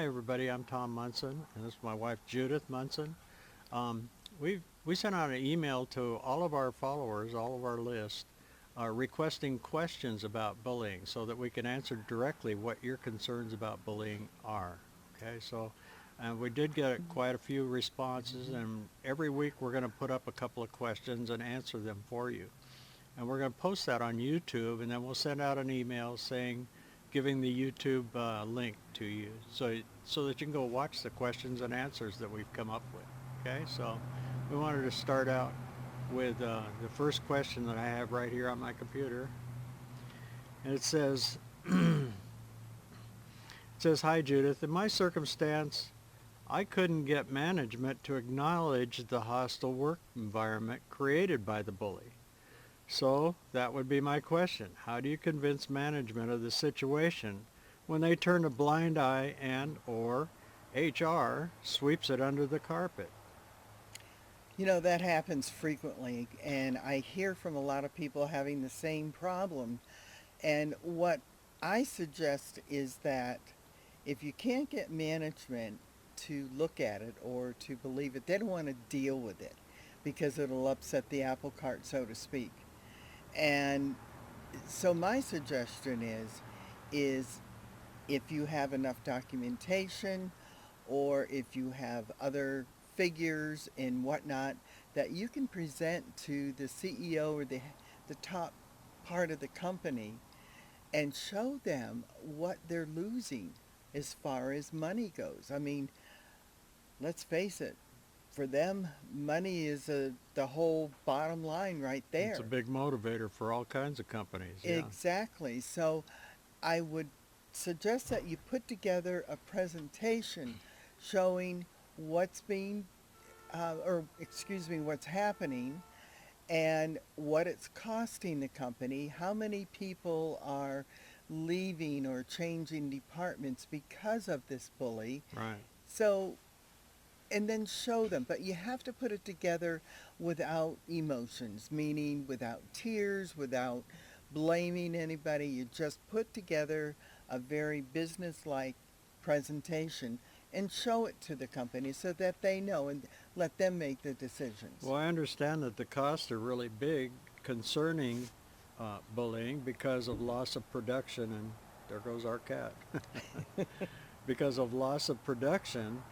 Hi, everybody. I'm Tom Munson, and this is my wife, Judith Munson. Um, we sent out an email to all of our followers, all of our list, requesting questions about bullying so that we can answer directly what your concerns about bullying are. Okay, so we did get quite a few responses, and every week we're going to put up a couple of questions and answer them for you. And we're going to post that on YouTube, and then we'll send out an email saying, giving the YouTube link to you, so that you can go watch the questions and answers that we've come up with. Okay, so we wanted to start out with the first question that I have right here on my computer, and it says, "Hi Judith. In my circumstance, I couldn't get management to acknowledge the hostile work environment created by the bully. So that would be my question. How do you convince management of the situation when they turn a blind eye and or HR sweeps it under the carpet?" That happens frequently, and I hear from a lot of people having the same problem. And what I suggest is that if you can't get management to look at it or to believe it, they don't want to deal with it because it'll upset the apple cart, so to speak. And so my suggestion is if you have enough documentation or if you have other figures and whatnot that you can present to the CEO or the top part of the company and show them what they're losing as far as money goes. I mean, let's face it, for them, money is the whole bottom line right It's a there. big motivator for all kinds of companies, yeah. Exactly. So I would suggest that you put together a presentation showing what's being, or excuse me, what's happening and what it's costing the company, how many people are leaving or changing departments because of this bully. Right. So, and then show them, but you have to put it together without emotions, meaning without tears, without blaming anybody. You just put together a very business-like presentation and show it to the company so that they know and let them make the decisions. Well, I understand that the costs are really big concerning bullying because of loss of production, and there goes our cat. Because of loss of production,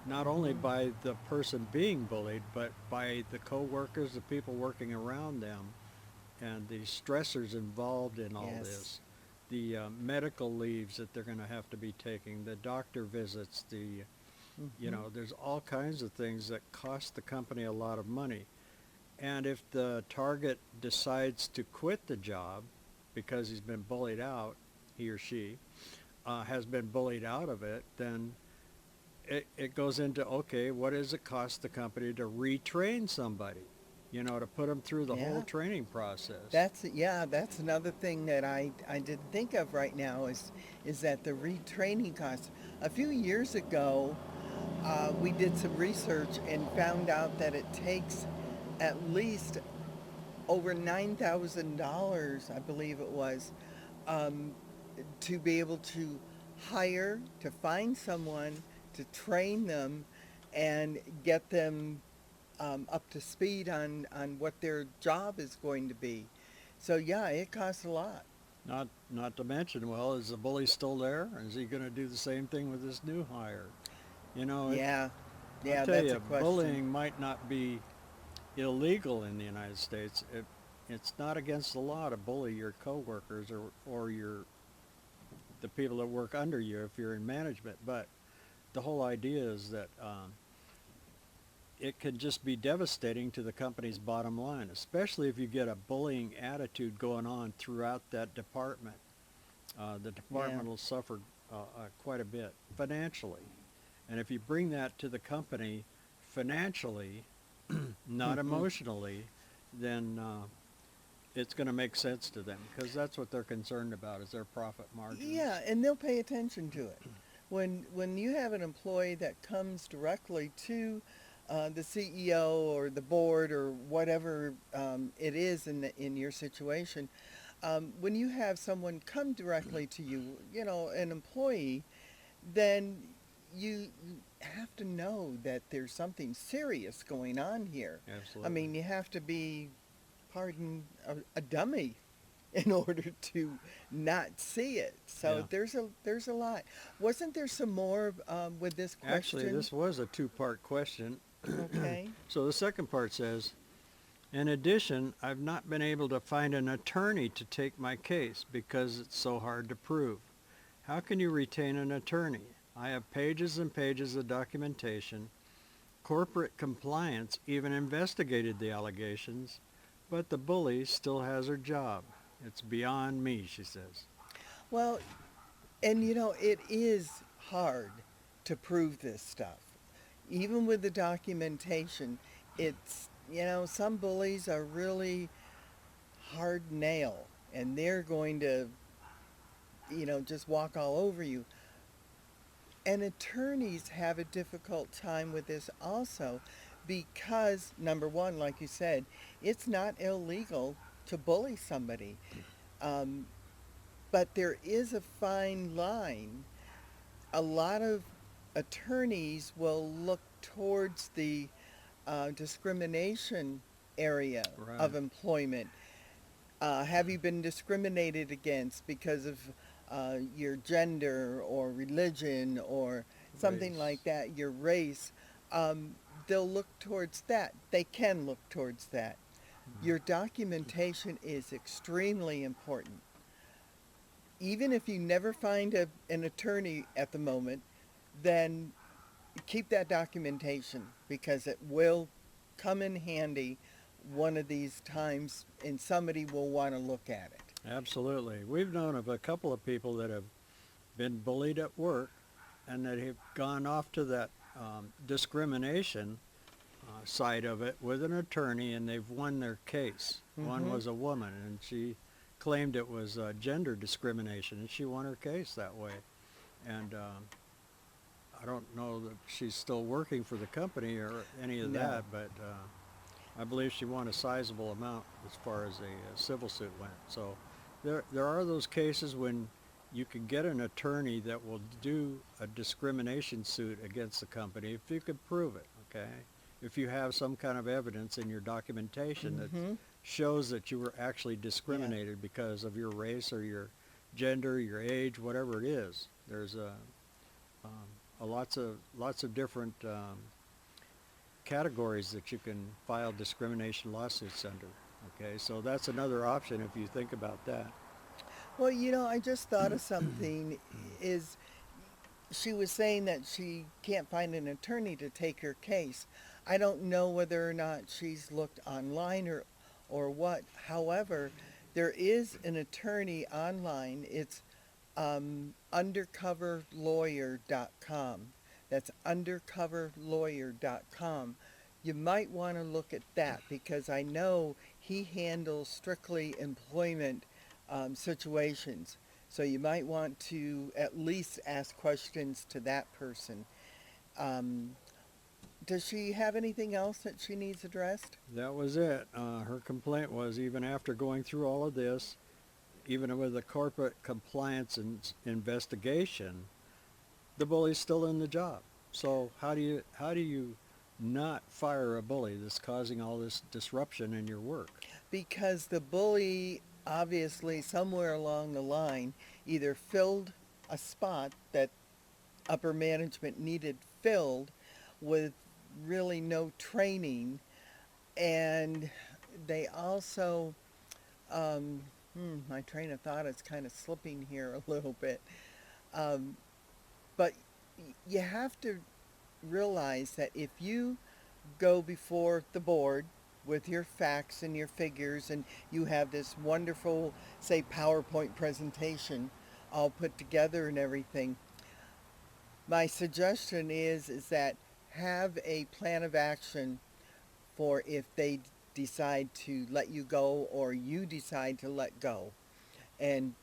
not only Hmm. by the person being bullied, but by the coworkers, the people working around them, and the stressors involved in all Yes. this, the medical leaves that they're going to have to be taking, the doctor visits, Hmm. there's all kinds of things that cost the company a lot of money. And if the target decides to quit the job because he's been bullied out, he or she has been bullied out of it, then it goes into, okay, what does it cost the company to retrain somebody? To put them through the whole Yeah. training process. That's another thing that I didn't think of right now is that the retraining costs. A few years ago, we did some research and found out that it takes at least over $9,000, I believe it was, um, to be able to hire, to find someone, to train them, and get them up to speed on what their job is going to be. So yeah, it costs a lot. Not to mention, well, is the bully still there? Is he going to do the same thing with this new hire? You know, it, Yeah, I'll yeah, tell that's a you, question. bullying might not be illegal in the United States. It's not against the law to bully your coworkers or the people that work under you if you're in management. But the whole idea is that it can just be devastating to the company's bottom line, especially if you get a bullying attitude going on throughout that department. The Yeah. department will suffer quite a bit financially. And if you bring that to the company financially, not Hmm. emotionally, then it's going to make sense to them because that's what they're concerned about is their profit Yeah, margins. and they'll pay attention to it. When you have an employee that comes directly to the CEO or the board or whatever it is in your situation, when you have someone come directly to you, an employee, then you have to know that there's something serious going on here. I Absolutely. mean, you have to be, pardon, a dummy in order to not see it. So Yeah. there's a lot. Wasn't there some more with this Actually, question? this was a two-part question. Okay. So the second part says, in addition, I've not been able to find an attorney to take my case because it's so hard to prove. How can you retain an attorney? I have pages and pages of documentation. Corporate compliance even investigated the allegations, but the bully still has her job. It's beyond me, she says. Well, and it is hard to prove this stuff. Even with the documentation, it's, some bullies are really hard nail and they're going to, just walk all over you. And attorneys have a difficult time with this also because, number one, like you said, it's not illegal to bully somebody. Um, but there is a fine line. A lot of attorneys will look towards the discrimination area of Right. employment. Have you been discriminated against because of your gender or religion or something Race. like that, your race? They'll look towards that. They can look towards that. Your documentation is extremely important. Even if you never find an attorney at the moment, then keep that documentation because it will come in handy one of these times and somebody will want to look at it. Absolutely. We've known of a couple of people that have been bullied at work and that have gone off to that discrimination side of it with an attorney, and they've won their case. One Mm-hmm. was a woman, and she claimed it was gender discrimination, and she won her case that way. And I don't know that she's still working for the company or any of No. that, but I believe she won a sizable amount as far as a civil suit went. So there are those cases when you can get an attorney that will do a discrimination suit against the company if you can prove it, okay? If you have some kind of evidence in your documentation that Mm-hmm. shows that you were actually Yeah. discriminated because of your race or your gender, your age, whatever it is. There's lots of different categories that you can file discrimination lawsuits under. Okay, so that's another option if you think about that. Well, I just thought of something is she was saying that she can't find an attorney to take her case. I don't know whether or not she's looked online or what. However, there is an attorney online. It's undercoverlawyer.com. That's undercoverlawyer.com. You might want to look at that because I know he handles strictly employment situations. So you might want to at least ask questions to that person. Um, does she have anything else that she needs addressed? That was it. Her complaint was even after going through all of this, even with the corporate compliance and investigation, the bully's still in the job. So how do you not fire a bully that's causing all this disruption in your work? Because the bully obviously somewhere along the line either filled a spot that upper management needed filled with really no training, and they also my train of thought is kind of slipping here a little bit, um, but you have to realize that if you go before the board with your facts and your figures and you have this wonderful, say, PowerPoint presentation all put together and everything, my suggestion is that have a plan of action for if they decide to let you go or you decide to let go and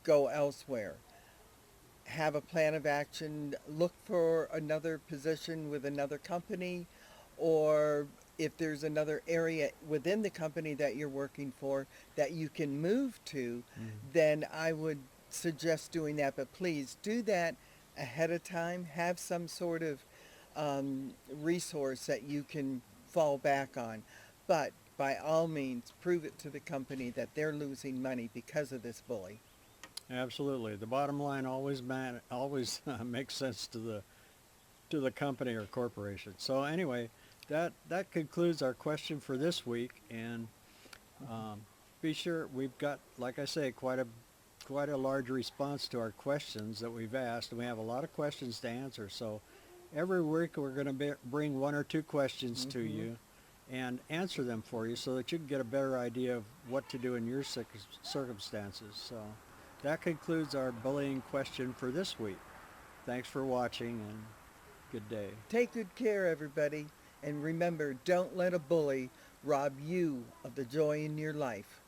go elsewhere. Have a plan of action, look for another position with another company, or if there's another area within the company that you're working for that you can move to, Mm. then I would suggest doing that. But please do that ahead of time. Have some sort of resource that you can fall back on. But by all means, prove it to the company that they're losing money because of this bully. Absolutely. The bottom line always makes sense to the company or corporation. So anyway, that concludes our question for this week, and um, be sure we've got, like I say, quite a large response to our questions that we've asked, and we have a lot of questions to answer. So every week we're going to bring one or two questions to Mm-hmm. you and answer them for you so that you can get a better idea of what to do in your circumstances. So that concludes our bullying question for this week. Thanks for watching, and good day. Take good care, everybody. And remember, don't let a bully rob you of the joy in your life.